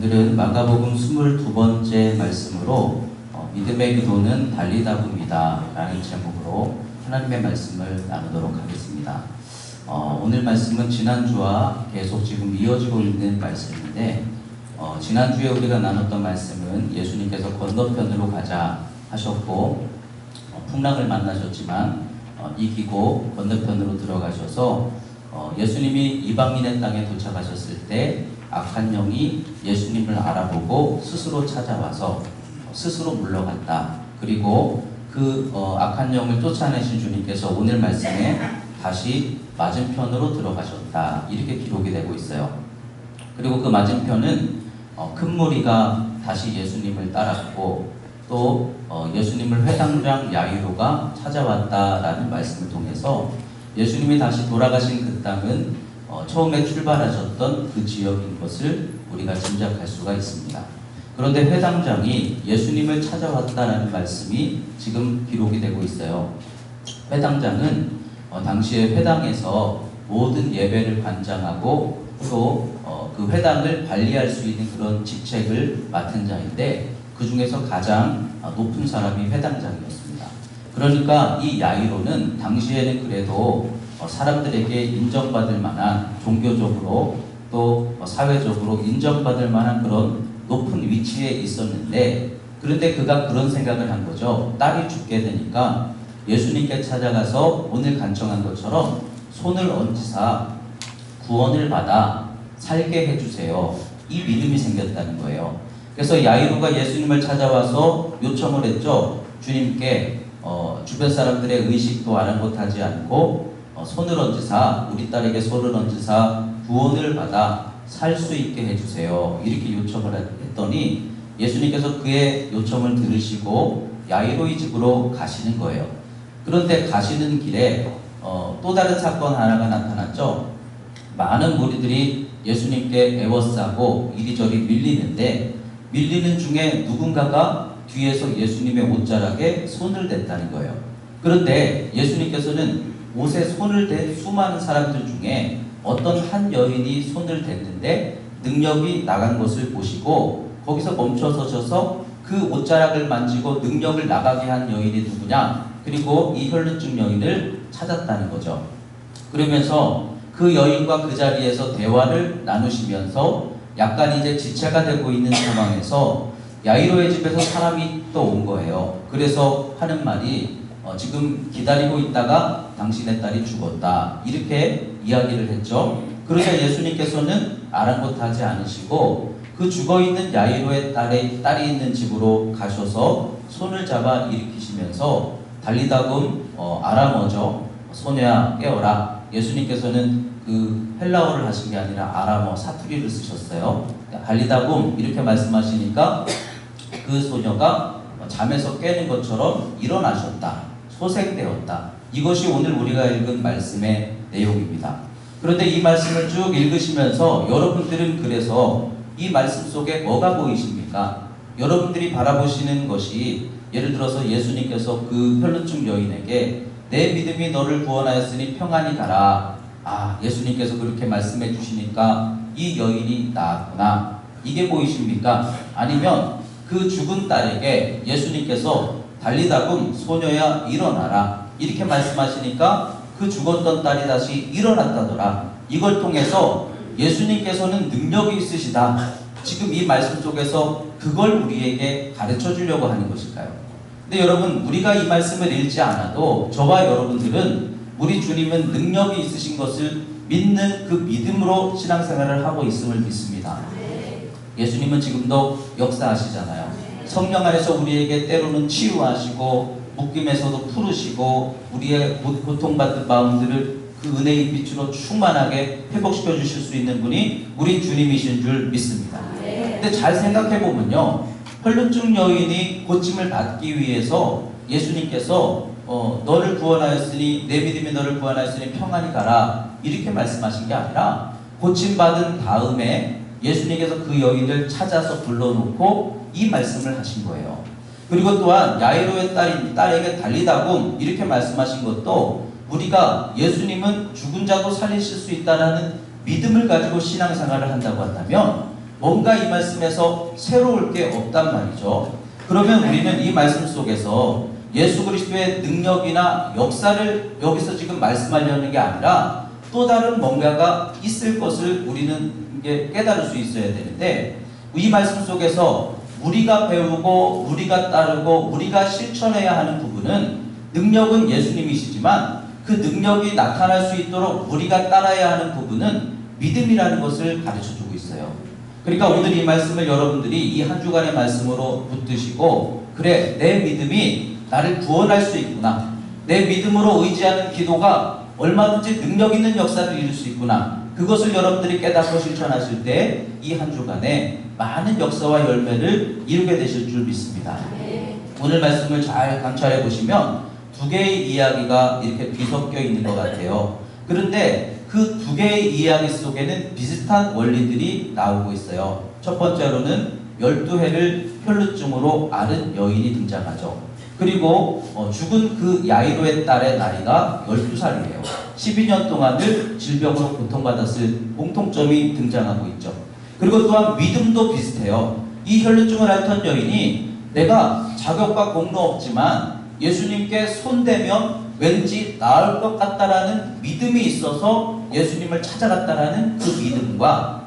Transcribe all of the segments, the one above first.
오늘은 마가복음 22번째 말씀으로 믿음의 기도는 달리다굽니다 라는 제목으로 하나님의 말씀을 나누도록 하겠습니다. 오늘 말씀은 지난주와 계속 지금 이어지고 있는 말씀인데 지난주에 우리가 나눴던 말씀은 예수님께서 건너편으로 가자 하셨고 풍랑을 만나셨지만 이기고 건너편으로 들어가셔서 예수님이 이방인의 땅에 도착하셨을 때 악한 영이 예수님을 알아보고 스스로 찾아와서 스스로 물러갔다. 그리고 그 악한 영을 쫓아내신 주님께서 오늘 말씀에 다시 맞은편으로 들어가셨다. 이렇게 기록이 되고 있어요. 그리고 그 맞은편은 큰 무리가 다시 예수님을 따랐고 또 예수님을 회당장 야이로가 찾아왔다라는 말씀을 통해서 예수님이 다시 돌아가신 그 땅은 처음에 출발하셨던 그 지역인 것을 우리가 짐작할 수가 있습니다. 그런데 회당장이 예수님을 찾아왔다는 말씀이 지금 기록이 되고 있어요. 회당장은 당시에 회당에서 모든 예배를 관장하고 또 그 회당을 관리할 수 있는 그런 직책을 맡은 자인데 그 중에서 가장 높은 사람이 회당장이었습니다. 그러니까 이 야이로는 당시에는 그래도 사람들에게 인정받을 만한, 종교적으로 또 사회적으로 인정받을 만한 그런 높은 위치에 있었는데, 그런데 그가 그런 생각을 한 거죠. 딸이 죽게 되니까 예수님께 찾아가서 오늘 간청한 것처럼 손을 얹으사 구원을 받아 살게 해주세요. 이 믿음이 생겼다는 거예요. 그래서 야이로가 예수님을 찾아와서 요청을 했죠. 주님께 주변 사람들의 의식도 아랑곳하지 않고 손을 얹으사, 우리 딸에게 손을 얹으사 구원을 받아 살 수 있게 해주세요. 이렇게 요청을 했더니 예수님께서 그의 요청을 들으시고 야이로의 집으로 가시는 거예요. 그런데 가시는 길에 또 다른 사건 하나가 나타났죠. 많은 무리들이 예수님께 에워싸고 이리저리 밀리는데 밀리는 중에 누군가가 뒤에서 예수님의 옷자락에 손을 댔다는 거예요. 그런데 예수님께서는 옷에 손을 댄 수많은 사람들 중에 어떤 한 여인이 손을 댔는데 능력이 나간 것을 보시고 거기서 멈춰서셔서 그 옷자락을 만지고 능력을 나가게 한 여인이 누구냐? 그리고 이 혈루증 여인을 찾았다는 거죠. 그러면서 그 여인과 그 자리에서 대화를 나누시면서 약간 이제 지체가 되고 있는 상황에서 야이로의 집에서 사람이 또 온 거예요. 그래서 하는 말이 지금 기다리고 있다가 당신의 딸이 죽었다. 이렇게 이야기를 했죠. 그러자 예수님께서는 아랑곳하지 않으시고 그 죽어있는 야이로의 딸이 있는 집으로 가셔서 손을 잡아 일으키시면서 달리다금 아람어죠. 소녀야 깨어라. 예수님께서는 그 헬라어를 하신 게 아니라 아람어 사투리를 쓰셨어요. 달리다금 이렇게 말씀하시니까 그 소녀가 잠에서 깨는 것처럼 일어나셨다. 소생되었다. 이것이 오늘 우리가 읽은 말씀의 내용입니다. 그런데 이 말씀을 쭉 읽으시면서 여러분들은 그래서 이 말씀 속에 뭐가 보이십니까? 여러분들이 바라보시는 것이 예를 들어서 예수님께서 그 혈루증 여인에게 내 믿음이 너를 구원하였으니 평안히 가라. 예수님께서 그렇게 말씀해 주시니까 이 여인이 나았구나. 이게 보이십니까? 아니면 그 죽은 딸에게 예수님께서 달리다금 소녀야 일어나라. 이렇게 말씀하시니까 그 죽었던 딸이 다시 일어났다더라. 이걸 통해서 예수님께서는 능력이 있으시다. 지금 이 말씀 속에서 그걸 우리에게 가르쳐 주려고 하는 것일까요? 근데 여러분, 우리가 이 말씀을 읽지 않아도 저와 여러분들은 우리 주님은 능력이 있으신 것을 믿는 그 믿음으로 신앙생활을 하고 있음을 믿습니다. 예수님은 지금도 역사하시잖아요. 성령 안에서 우리에게 때로는 치유하시고 묶임에서도 풀으시고 우리의 고통받는 마음들을 그 은혜의 빛으로 충만하게 회복시켜 주실 수 있는 분이 우리 주님이신 줄 믿습니다. 근데 잘 생각해 보면요, 혈루증 여인이 고침을 받기 위해서 예수님께서 너를 구원하였으니 내 믿음이 너를 구원하였으니 평안히 가라 이렇게 말씀하신 게 아니라 고침받은 다음에 예수님께서 그 여인을 찾아서 불러놓고 이 말씀을 하신 거예요. 그리고 또한 야이로의 딸에게 달리다금 이렇게 말씀하신 것도 우리가 예수님은 죽은 자도 살리실 수 있다는 믿음을 가지고 신앙생활을 한다고 한다면 뭔가 이 말씀에서 새로울 게 없단 말이죠. 그러면 우리는 이 말씀 속에서 예수 그리스도의 능력이나 역사를 여기서 지금 말씀하려는 게 아니라 또 다른 뭔가가 있을 것을 우리는 이게 깨달을 수 있어야 되는데, 이 말씀 속에서 우리가 배우고 우리가 따르고 우리가 실천해야 하는 부분은, 능력은 예수님이시지만 그 능력이 나타날 수 있도록 우리가 따라야 하는 부분은 믿음이라는 것을 가르쳐주고 있어요. 그러니까 오늘 이 말씀을 여러분들이 이 한 주간의 말씀으로 붙드시고, 그래, 내 믿음이 나를 구원할 수 있구나, 내 믿음으로 의지하는 기도가 얼마든지 능력 있는 역사를 이룰 수 있구나, 그것을 여러분들이 깨닫고 실천하실 때 이 한 주간에 많은 역사와 열매를 이루게 되실 줄 믿습니다. 오늘 말씀을 잘 관찰해 보시면 두 개의 이야기가 이렇게 뒤섞여 있는 것 같아요. 그런데 그 두 개의 이야기 속에는 비슷한 원리들이 나오고 있어요. 첫 번째로는 12해를 혈루증으로 앓은 여인이 등장하죠. 그리고 죽은 그 야이로의 딸의 나이가 12살이에요. 12년 동안을 질병으로 고통받았을 공통점이 등장하고 있죠. 그리고 또한 믿음도 비슷해요. 이 혈루증을 앓던 여인이 내가 자격과 공로 없지만 예수님께 손대면 왠지 나을 것 같다라는 믿음이 있어서 예수님을 찾아갔다라는 그 믿음과,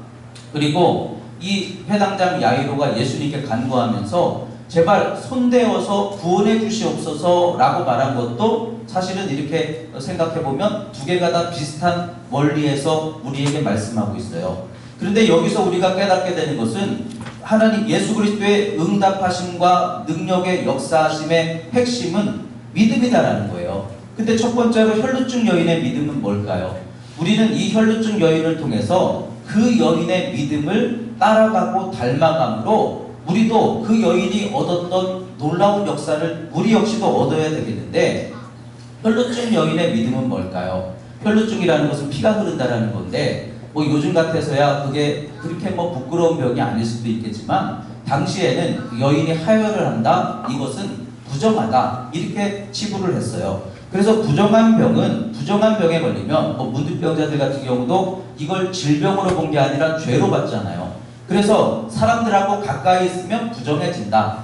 그리고 이 회당장 야이로가 예수님께 간구하면서 제발 손대어서 구원해 주시옵소서 라고 말한 것도 사실은 이렇게 생각해보면 두 개가 다 비슷한 원리에서 우리에게 말씀하고 있어요. 그런데 여기서 우리가 깨닫게 되는 것은 하나님 예수 그리스도의 응답하심과 능력의 역사하심의 핵심은 믿음이다라는 거예요. 근데 첫 번째로 혈루증 여인의 믿음은 뭘까요? 우리는 이 혈루증 여인을 통해서 그 여인의 믿음을 따라가고 닮아감으로 우리도 그 여인이 얻었던 놀라운 역사를 우리 역시도 얻어야 되겠는데, 혈루증 여인의 믿음은 뭘까요? 혈루증이라는 것은 피가 흐른다라는 건데, 요즘 같아서야 그게 그렇게 부끄러운 병이 아닐 수도 있겠지만, 당시에는 여인이 하혈을 한다, 이것은 부정하다, 이렇게 치부를 했어요. 그래서 부정한 병에 걸리면 문득병자들 같은 경우도 이걸 질병으로 본 게 아니라 죄로 봤잖아요. 그래서 사람들하고 가까이 있으면 부정해진다.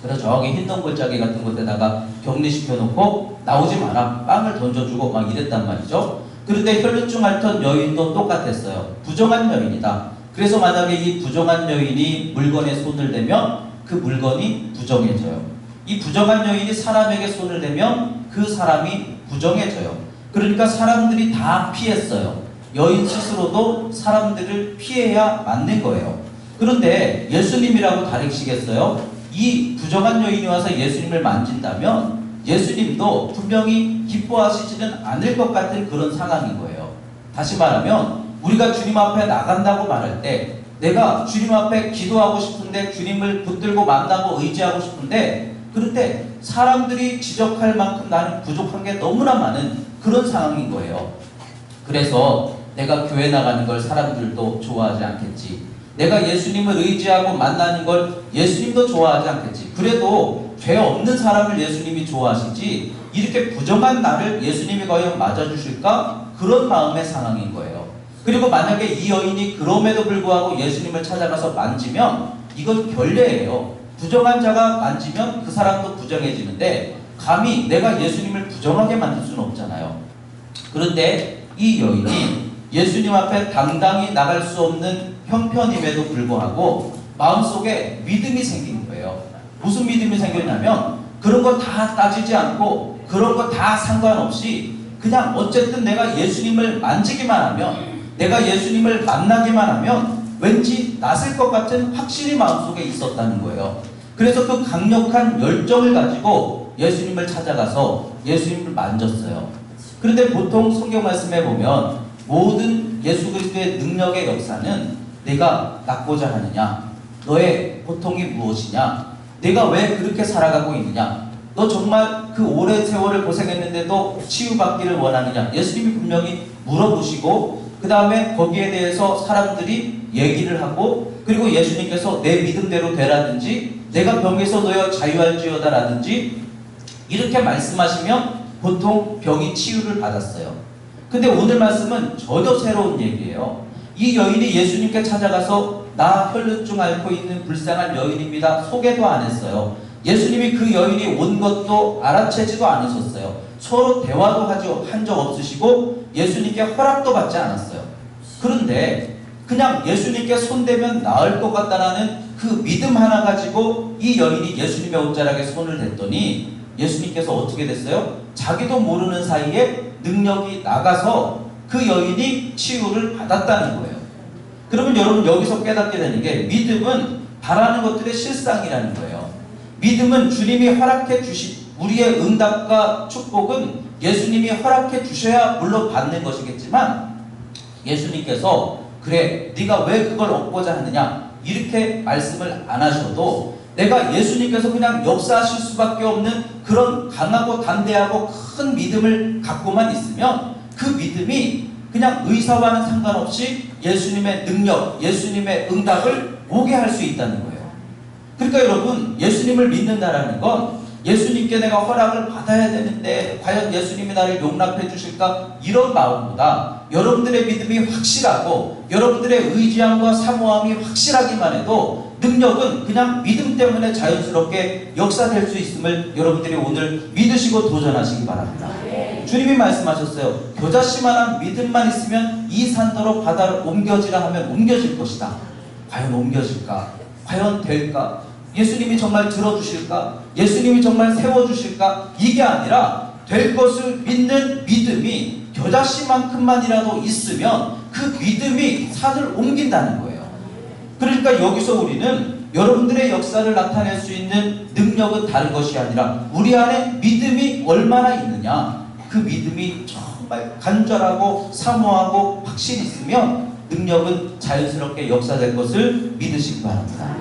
그래서 저기 흰동 골짜기 같은 곳에다가 격리시켜 놓고 나오지 마라, 빵을 던져주고 막 이랬단 말이죠. 그런데 혈루증 앓던 여인도 똑같았어요. 부정한 여인이다. 그래서 만약에 이 부정한 여인이 물건에 손을 대면 그 물건이 부정해져요. 이 부정한 여인이 사람에게 손을 대면 그 사람이 부정해져요. 그러니까 사람들이 다 피했어요. 여인 스스로도 사람들을 피해야 맞는 거예요. 그런데 예수님이라고 가르치겠어요? 이 부정한 여인이 와서 예수님을 만진다면 예수님도 분명히 기뻐하시지는 않을 것 같은 그런 상황인 거예요. 다시 말하면 우리가 주님 앞에 나간다고 말할 때, 내가 주님 앞에 기도하고 싶은데, 주님을 붙들고 만나고 의지하고 싶은데, 그런데 사람들이 지적할 만큼 나는 부족한 게 너무나 많은 그런 상황인 거예요. 그래서 내가 교회 나가는 걸 사람들도 좋아하지 않겠지, 내가 예수님을 의지하고 만나는 걸 예수님도 좋아하지 않겠지, 그래도 죄 없는 사람을 예수님이 좋아하시지 이렇게 부정한 나를 예수님이 과연 맞아주실까? 그런 마음의 상황인 거예요. 그리고 만약에 이 여인이 그럼에도 불구하고 예수님을 찾아가서 만지면 이건 결례예요. 부정한 자가 만지면 그 사람도 부정해지는데 감히 내가 예수님을 부정하게 만들 수는 없잖아요. 그런데 이 여인이 예수님 앞에 당당히 나갈 수 없는 형편임에도 불구하고 마음속에 믿음이 생긴 거예요. 무슨 믿음이 생겼냐면, 그런 거 다 따지지 않고 그런 거 다 상관없이 그냥 어쨌든 내가 예수님을 만지기만 하면, 내가 예수님을 만나기만 하면 왠지 낫을 것 같은 확신이 마음속에 있었다는 거예요. 그래서 그 강력한 열정을 가지고 예수님을 찾아가서 예수님을 만졌어요. 그런데 보통 성경 말씀에 보면 모든 예수 그리스도의 능력의 역사는 내가 낫고자 하느냐, 너의 고통이 무엇이냐, 내가 왜 그렇게 살아가고 있느냐, 너 정말 그 오랜 세월을 고생했는데도 치유받기를 원하느냐, 예수님이 분명히 물어보시고 그 다음에 거기에 대해서 사람들이 얘기를 하고, 그리고 예수님께서 내 믿음대로 되라든지 내가 병에서 너여 자유할지어다 라든지 이렇게 말씀하시면 보통 병이 치유를 받았어요. 근데 오늘 말씀은 전혀 새로운 얘기예요. 이 여인이 예수님께 찾아가서 나 혈루증 앓고 있는 불쌍한 여인입니다. 소개도 안 했어요. 예수님이 그 여인이 온 것도 알아채지도 않으셨어요. 서로 대화도 한 적 없으시고 예수님께 허락도 받지 않았어요. 그런데 그냥 예수님께 손대면 나을 것 같다라는 그 믿음 하나 가지고 이 여인이 예수님의 옷자락에 손을 댔더니 예수님께서 어떻게 됐어요? 자기도 모르는 사이에 능력이 나가서 그 여인이 치유를 받았다는 거예요. 그러면 여러분 여기서 깨닫게 되는 게 믿음은 바라는 것들의 실상이라는 거예요. 믿음은 주님이 허락해 주신 우리의 응답과 축복은 예수님이 허락해 주셔야 물론 받는 것이겠지만 예수님께서 그래 네가 왜 그걸 얻고자 하느냐 이렇게 말씀을 안 하셔도 내가 예수님께서 그냥 역사하실 수밖에 없는 그런 강하고 담대하고 큰 믿음을 갖고만 있으면 그 믿음이 그냥 의사와는 상관없이 예수님의 능력, 예수님의 응답을 오게 할 수 있다는 거예요. 그러니까 여러분 예수님을 믿는다라는 건 예수님께 내가 허락을 받아야 되는데 과연 예수님이 나를 용납해 주실까? 이런 마음보다 여러분들의 믿음이 확실하고 여러분들의 의지함과 사모함이 확실하기만 해도 능력은 그냥 믿음 때문에 자연스럽게 역사될 수 있음을 여러분들이 오늘 믿으시고 도전하시기 바랍니다. 주님이 말씀하셨어요. 겨자씨만한 믿음만 있으면 이 산더러 바다를 옮겨지라 하면 옮겨질 것이다. 과연 옮겨질까? 과연 될까? 예수님이 정말 들어주실까? 예수님이 정말 세워주실까? 이게 아니라 될 것을 믿는 믿음이 겨자씨만큼만이라도 있으면 그 믿음이 산을 옮긴다는 거예요. 그러니까 여기서 우리는 여러분들의 역사를 나타낼 수 있는 능력은 다른 것이 아니라 우리 안에 믿음이 얼마나 있느냐, 그 믿음이 정말 간절하고 사모하고 확실히 있으면 능력은 자연스럽게 역사될 것을 믿으시기 바랍니다.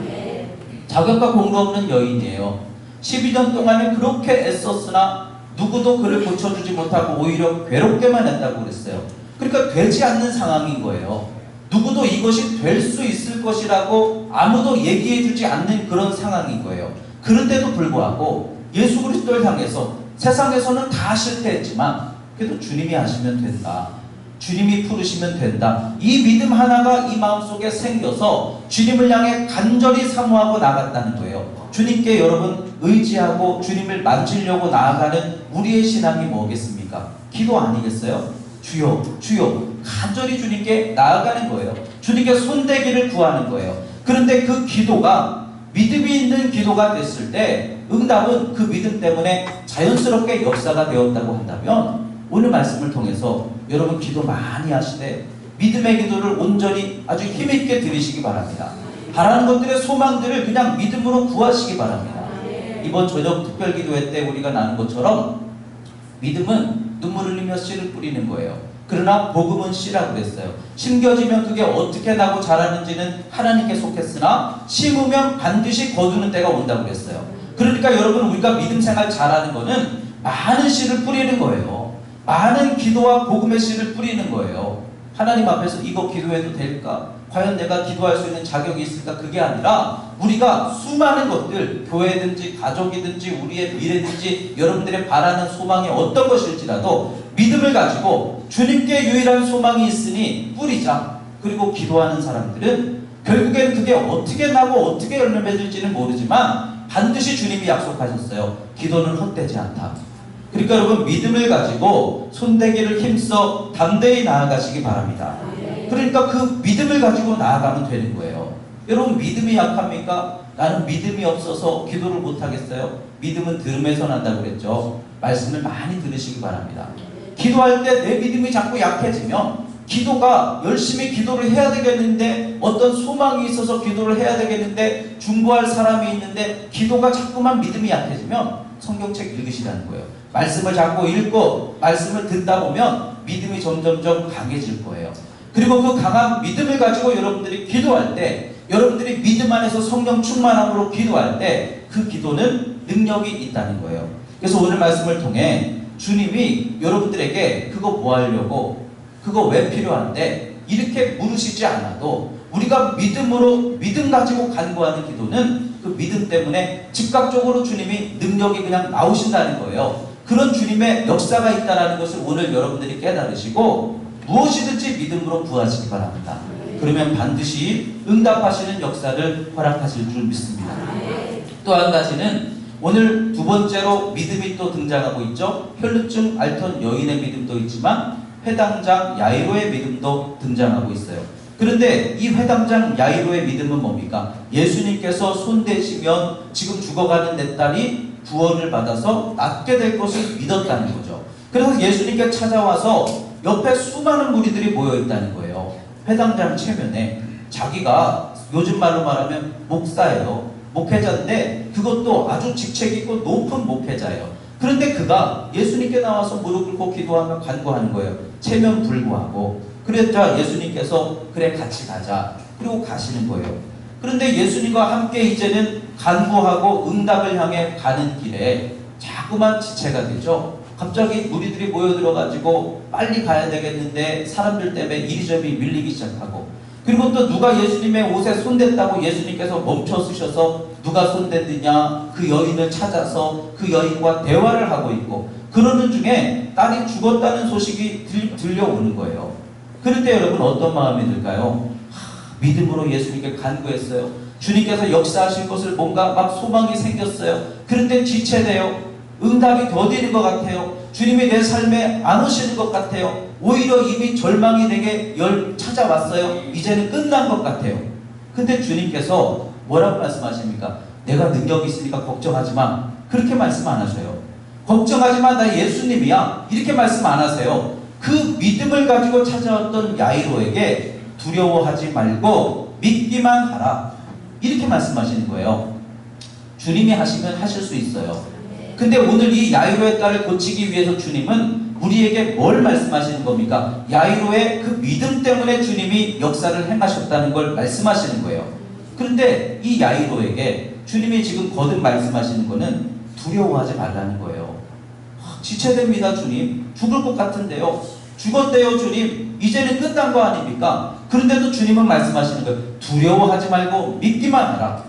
자격과 공로 없는 여인이에요. 12년 동안에 그렇게 애썼으나 누구도 그를 고쳐주지 못하고 오히려 괴롭게만 했다고 그랬어요. 그러니까 되지 않는 상황인 거예요. 누구도 이것이 될 수 있을 것이라고 아무도 얘기해주지 않는 그런 상황인 거예요. 그런데도 불구하고 예수 그리스도를 향해서 세상에서는 다 실패했지만 그래도 주님이 하시면 된다. 주님이 부르시면 된다. 이 믿음 하나가 이 마음속에 생겨서 주님을 향해 간절히 사모하고 나갔다는 거예요. 주님께 여러분 의지하고 주님을 만지려고 나아가는 우리의 신앙이 뭐겠습니까? 기도 아니겠어요? 주여 주여 간절히 주님께 나아가는 거예요. 주님께 손대기를 구하는 거예요. 그런데 그 기도가 믿음이 있는 기도가 됐을 때 응답은 그 믿음 때문에 자연스럽게 역사가 되었다고 한다면 오늘 말씀을 통해서 여러분 기도 많이 하시되 믿음의 기도를 온전히 아주 힘있게 드리시기 바랍니다. 바라는 것들의 소망들을 그냥 믿음으로 구하시기 바랍니다. 이번 저녁 특별기도회 때 우리가 나눈 것처럼 믿음은 눈물 흘리며 씨를 뿌리는 거예요. 그러나 복음은 씨라고 그랬어요. 심겨지면 그게 어떻게 나고 자라는지는 하나님께 속했으나 심으면 반드시 거두는 때가 온다고 그랬어요. 그러니까 여러분 우리가 믿음 생활 잘하는 거는 많은 씨를 뿌리는 거예요. 많은 기도와 복음의 씨를 뿌리는 거예요. 하나님 앞에서 이거 기도해도 될까? 과연 내가 기도할 수 있는 자격이 있을까? 그게 아니라 우리가 수많은 것들, 교회든지 가족이든지 우리의 미래든지 여러분들의 바라는 소망이 어떤 것일지라도 믿음을 가지고 주님께 유일한 소망이 있으니 뿌리자. 그리고 기도하는 사람들은 결국엔 그게 어떻게 나고 어떻게 열매 맺을지는 모르지만 반드시 주님이 약속하셨어요. 기도는 헛되지 않다. 그러니까 여러분 믿음을 가지고 손대기를 힘써 담대히 나아가시기 바랍니다. 그러니까 그 믿음을 가지고 나아가면 되는 거예요. 여러분 믿음이 약합니까? 나는 믿음이 없어서 기도를 못하겠어요? 믿음은 들음에서 난다고 그랬죠. 말씀을 많이 들으시기 바랍니다. 기도할 때 내 믿음이 자꾸 약해지면 기도가 열심히 기도를 해야 되겠는데 어떤 소망이 있어서 기도를 해야 되겠는데 중보할 사람이 있는데 기도가 자꾸만 믿음이 약해지면 성경책 읽으시라는 거예요. 말씀을 자꾸 읽고 말씀을 듣다 보면 믿음이 점점점 강해질 거예요. 그리고 그 강한 믿음을 가지고 여러분들이 기도할 때 여러분들이 믿음 안에서 성령 충만함으로 기도할 때 그 기도는 능력이 있다는 거예요. 그래서 오늘 말씀을 통해 주님이 여러분들에게 그거 뭐 하려고 그거 왜 필요한데 이렇게 물으시지 않아도 우리가 믿음으로 믿음 가지고 간구하는 기도는 그 믿음 때문에 즉각적으로 주님이 능력이 그냥 나오신다는 거예요. 그런 주님의 역사가 있다는 것을 오늘 여러분들이 깨달으시고 무엇이든지 믿음으로 구하시기 바랍니다. 그러면 반드시 응답하시는 역사를 허락하실 줄 믿습니다. 또 한 가지는 오늘 두 번째로 믿음이 또 등장하고 있죠. 혈루증 앓던 여인의 믿음도 있지만 회당장 야이로의 믿음도 등장하고 있어요. 그런데 이 회당장 야이로의 믿음은 뭡니까? 예수님께서 손대시면 지금 죽어가는 내 딸이 구원을 받아서 낫게 될 것을 믿었다는 거죠. 그래서 예수님께 찾아와서 옆에 수많은 무리들이 모여있다는 거예요. 회당장 체면에 자기가 요즘 말로 말하면 목사예요. 목회자인데 그것도 아주 직책있고 높은 목회자예요. 그런데 그가 예수님께 나와서 무릎 꿇고 기도하며 간구하는 거예요. 체면 불구하고. 그랬자 예수님께서 그래 같이 가자. 그리고 가시는 거예요. 그런데 예수님과 함께 이제는 간구하고 응답을 향해 가는 길에 자꾸만 지체가 되죠. 갑자기 무리들이 모여들어가지고 빨리 가야 되겠는데 사람들 때문에 이리저리 밀리기 시작하고, 그리고 또 누가 예수님의 옷에 손댔다고 예수님께서 멈춰서셔서 누가 손댔느냐 그 여인을 찾아서 그 여인과 대화를 하고 있고, 그러는 중에 딸이 죽었다는 소식이 들려오는 거예요. 그런데 여러분 어떤 마음이 들까요? 믿음으로 예수님께 간구했어요. 주님께서 역사하실 것을 뭔가 막 소망이 생겼어요. 그런데 지체돼요. 응답이 더디는 것 같아요. 주님이 내 삶에 안 오시는 것 같아요. 오히려 이미 절망이 내게 찾아왔어요. 이제는 끝난 것 같아요. 근데 주님께서 뭐라고 말씀하십니까? 내가 능력이 있으니까 걱정하지 마. 그렇게 말씀 안 하셔요. 걱정하지 마, 나 예수님이야. 이렇게 말씀 안 하세요. 그 믿음을 가지고 찾아왔던 야이로에게 두려워하지 말고 믿기만 하라. 이렇게 말씀하시는 거예요. 주님이 하시면 하실 수 있어요. 근데 오늘 이 야이로의 딸을 고치기 위해서 주님은 우리에게 뭘 말씀하시는 겁니까? 야이로의 그 믿음 때문에 주님이 역사를 행하셨다는 걸 말씀하시는 거예요. 그런데 이 야이로에게 주님이 지금 거듭 말씀하시는 거는 두려워하지 말라는 거예요. 지체됩니다, 주님. 죽을 것 같은데요. 죽었대요, 주님. 이제는 끝난 거 아닙니까? 그런데도 주님은 말씀하시는 거예요. 두려워하지 말고 믿기만 하라.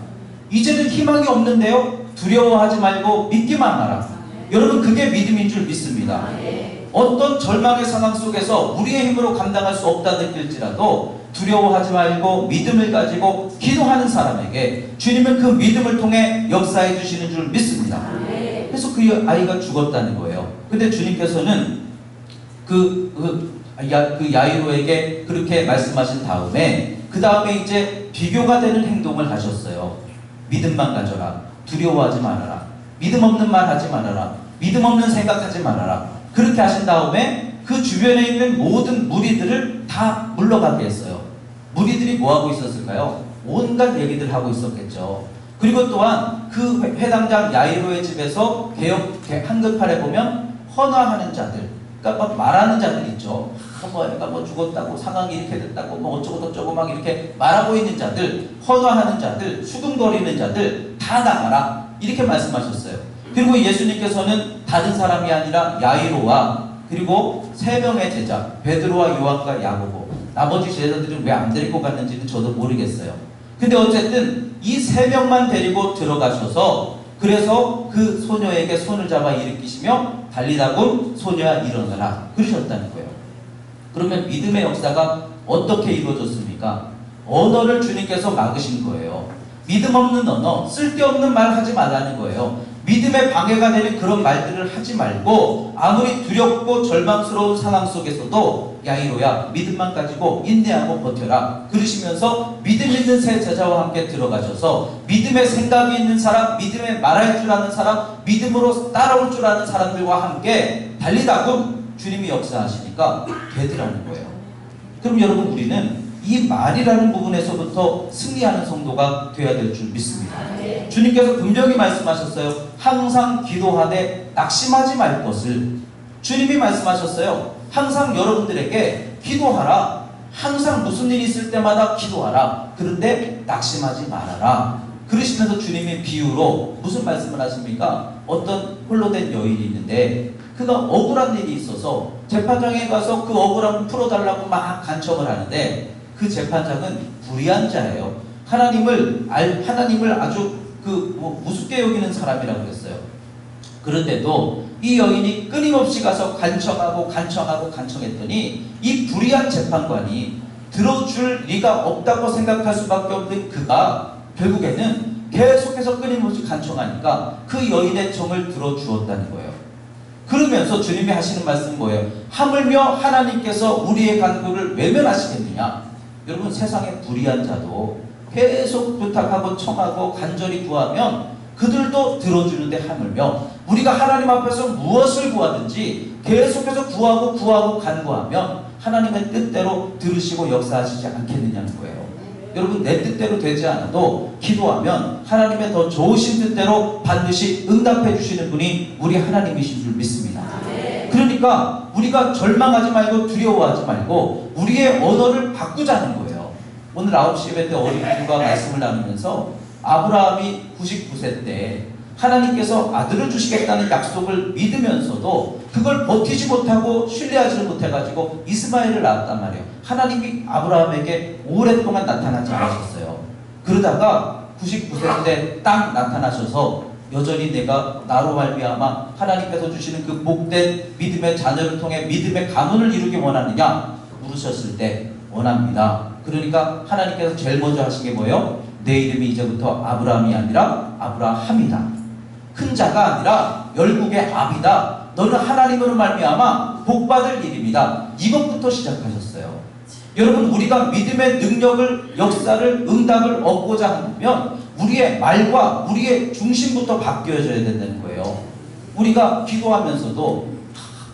이제는 희망이 없는데요. 두려워하지 말고 믿기만 하라. 여러분, 그게 믿음인 줄 믿습니다. 어떤 절망의 상황 속에서 우리의 힘으로 감당할 수 없다 느낄지라도 두려워하지 말고 믿음을 가지고 기도하는 사람에게 주님은 그 믿음을 통해 역사해 주시는 줄 믿습니다. 그래서 그 아이가 죽었다는 거예요. 근데 주님께서는 그 야이로에게 그렇게 말씀하신 다음에 그 다음에 이제 비교가 되는 행동을 하셨어요. 믿음만 가져라. 두려워하지 말아라. 믿음 없는 말 하지 말아라. 믿음 없는 생각하지 말아라. 그렇게 하신 다음에 그 주변에 있는 모든 무리들을 다 물러가게 했어요. 무리들이 뭐하고 있었을까요? 온갖 얘기들 하고 있었겠죠. 그리고 또한 그 회당장 야이로의 집에서 한글판에 보면 헌화하는 자들, 그러니까 막 말하는 자들 있죠. 얘가 뭐 죽었다고, 상황이 이렇게 됐다고, 뭐 어쩌고 막 이렇게 말하고 있는 자들, 헌화하는 자들, 수근거리는 자들 다 나가라. 이렇게 말씀하셨어요. 그리고 예수님께서는 다른 사람이 아니라 야이로와 그리고 3명의 제자, 베드로와 요한과 야고보, 나머지 제자들은 왜 안 데리고 갔는지는 저도 모르겠어요. 근데 어쨌든 이 3명만 데리고 들어가셔서 그래서 그 소녀에게 손을 잡아 일으키시며 달리다군 소녀야 일어나라 그러셨다는 거예요. 그러면 믿음의 역사가 어떻게 이루어졌습니까? 언어를 주님께서 막으신 거예요. 믿음 없는 언어, 쓸데없는 말 하지 말라는 거예요. 믿음에 방해가 되는 그런 말들을 하지 말고 아무리 두렵고 절망스러운 상황 속에서도 야이로야 믿음만 가지고 인내하고 버텨라 그러시면서 믿음 있는 새 제자와 함께 들어가셔서 믿음의 생각이 있는 사람, 믿음에 말할 줄 아는 사람, 믿음으로 따라올 줄 아는 사람들과 함께 달리다군 주님이 역사하시니까 되더라는 거예요. 그럼 여러분, 우리는 이 말이라는 부분에서부터 승리하는 성도가 되어야 될 줄 믿습니다. 주님께서 분명히 말씀하셨어요. 항상 기도하되 낙심하지 말 것을. 주님이 말씀하셨어요. 항상 여러분들에게 기도하라. 항상 무슨 일이 있을 때마다 기도하라. 그런데 낙심하지 말아라. 그러시면서 주님이 비유로 무슨 말씀을 하십니까? 어떤 홀로 된 여인이 있는데 그가 억울한 일이 있어서 재판장에 가서 그 억울함을 풀어달라고 막 간청을 하는데 그 재판장은 불의한 자예요. 하나님을 아주 우습게 여기는 사람이라고 했어요. 그런데도 이 여인이 끊임없이 가서 간청했더니 이 불의한 재판관이 들어줄 리가 없다고 생각할 수밖에 없는 그가 결국에는 계속해서 끊임없이 간청하니까 그 여인의 청을 들어주었다는 거예요. 그러면서 주님이 하시는 말씀은 뭐예요? 하물며 하나님께서 우리의 간구를 외면하시겠느냐? 여러분, 세상에 불의한 자도 계속 부탁하고 청하고 간절히 구하면 그들도 들어주는데 하물며 우리가 하나님 앞에서 무엇을 구하든지 계속해서 구하고 간구하면 하나님의 뜻대로 들으시고 역사하시지 않겠느냐는 거예요. 여러분, 내 뜻대로 되지 않아도 기도하면 하나님의 더 좋으신 뜻대로 반드시 응답해 주시는 분이 우리 하나님이신 줄 믿습니다. 그러니까 우리가 절망하지 말고 두려워하지 말고 우리의 언어를 바꾸자는 거예요. 오늘 9시 예배 때 어린이들과 말씀을 나누면서 아브라함이 99세 때 하나님께서 아들을 주시겠다는 약속을 믿으면서도 그걸 버티지 못하고 신뢰하지 못해가지고 이스마엘을 낳았단 말이에요. 하나님이 아브라함에게 오랫동안 나타나지 않으셨어요. 그러다가 99세 때 딱 나타나셔서 여전히 내가 나로 말미암아 하나님께서 주시는 그 복된 믿음의 자녀를 통해 믿음의 가문을 이루기 원하느냐 물으셨을 때 원합니다. 그러니까 하나님께서 제일 먼저 하신 게 뭐예요? 내 이름이 이제부터 아브라함이 아니라 아브라함이다. 큰 자가 아니라 열국의 압이다. 너는 하나님으로 말미암아 복받을 일입니다. 이것부터 시작하셨어요. 여러분, 우리가 믿음의 능력을, 역사를, 응답을 얻고자 하면 우리의 말과 우리의 중심부터 바뀌어져야 된다는 거예요. 우리가 기도하면서도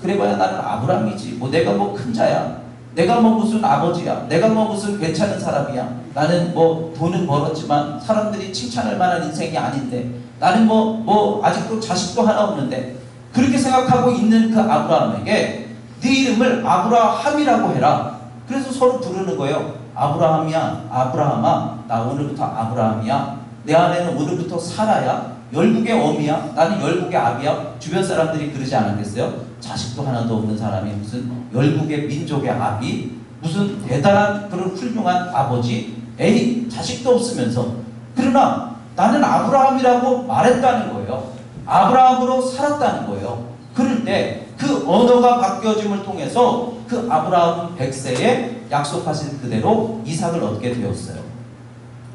그래봐야 나는 아브라함이지, 뭐 내가 뭐 큰 자야, 내가 뭐 무슨 아버지야, 내가 뭐 무슨 괜찮은 사람이야, 나는 뭐 돈은 벌었지만 사람들이 칭찬할 만한 인생이 아닌데, 나는 뭐 아직도 자식도 하나 없는데, 그렇게 생각하고 있는 그 아브라함에게 네 이름을 아브라함이라고 해라. 그래서 서로 부르는 거예요. 아브라함이야, 아브라함아, 나 오늘부터 아브라함이야. 내 안에는 오늘부터 사라야. 열국의 어미야. 나는 열국의 아비야. 주변 사람들이 그러지 않았겠어요? 자식도 하나도 없는 사람이 무슨 열국의 민족의 아비? 무슨 대단한 그런 훌륭한 아버지? 에이, 자식도 없으면서. 그러나 나는 아브라함이라고 말했다는 거예요. 아브라함으로 살았다는 거예요. 그럴 때 그 언어가 바뀌어짐을 통해서 그 아브라함은 100세에 약속하신 그대로 이삭을 얻게 되었어요.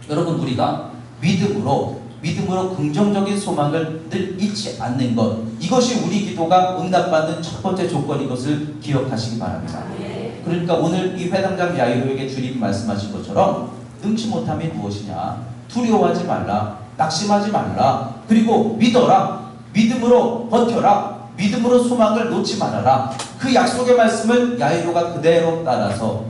여러분, 우리가 믿음으로 긍정적인 소망을 늘 잊지 않는 것, 이것이 우리 기도가 응답받는 첫 번째 조건인 것을 기억하시기 바랍니다. 그러니까 오늘 이 회당장 야이로에게 주님이 말씀하신 것처럼 능치 못함이 무엇이냐, 두려워하지 말라, 낙심하지 말라, 그리고 믿어라, 믿음으로 버텨라, 믿음으로 소망을 놓지 말아라. 그 약속의 말씀을 야이로가 그대로 따라서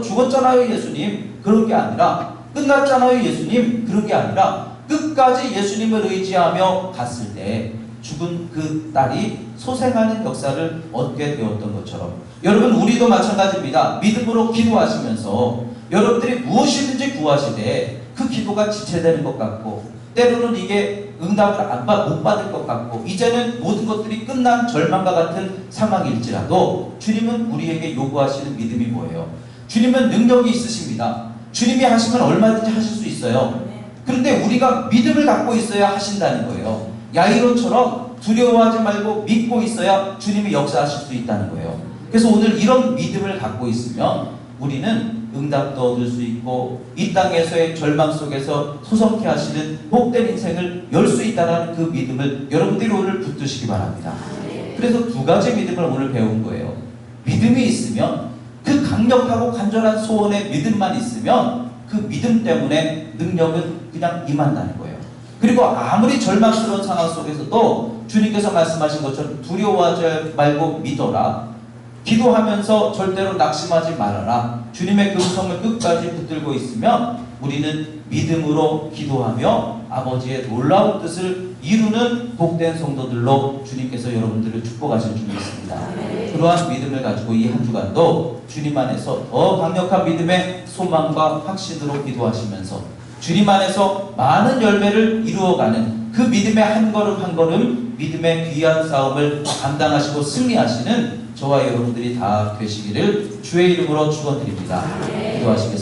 죽었잖아요 예수님, 그런 게 아니라, 끝났잖아요 예수님, 그런 게 아니라 끝까지 예수님을 의지하며 갔을 때 죽은 그 딸이 소생하는 역사를 얻게 되었던 것처럼, 여러분, 우리도 마찬가지입니다. 믿음으로 기도하시면서 여러분들이 무엇이든지 구하시되 그 기도가 지체되는 것 같고, 때로는 이게 응답을 못 받을 것 같고, 이제는 모든 것들이 끝난 절망과 같은 상황일지라도 주님은 우리에게 요구하시는 믿음이 뭐예요? 주님은 능력이 있으십니다. 주님이 하시면 얼마든지 하실 수 있어요. 그런데 우리가 믿음을 갖고 있어야 하신다는 거예요. 야이로처럼 두려워하지 말고 믿고 있어야 주님이 역사하실 수 있다는 거예요. 그래서 오늘 이런 믿음을 갖고 있으면 우리는 응답도 얻을 수 있고 이 땅에서의 절망 속에서 소성케 하시는 복된 인생을 열 수 있다는 그 믿음을 여러분들이 오늘 붙드시기 바랍니다. 그래서 두 가지 믿음을 오늘 배운 거예요. 믿음이 있으면, 그 강력하고 간절한 소원의 믿음만 있으면 그 믿음 때문에 능력은 그냥 임한다는 거예요. 그리고 아무리 절망스러운 상황 속에서도 주님께서 말씀하신 것처럼 두려워하지 말고 믿어라, 기도하면서 절대로 낙심하지 말아라, 주님의 그 음성을 끝까지 붙들고 있으면 우리는 믿음으로 기도하며 아버지의 놀라운 뜻을 이루는 복된 성도들로 주님께서 여러분들을 축복하실 줄 믿습니다. 그러한 믿음을 가지고 이 한 주간도 주님 안에서 더 강력한 믿음의 소망과 확신으로 기도하시면서 주님 안에서 많은 열매를 이루어가는 그 믿음의 한 걸음 한 걸음 믿음의 귀한 싸움을 감당하시고 승리하시는 저와 여러분들이 다 되시기를 주의 이름으로 축원드립니다. 기도하시겠습니다.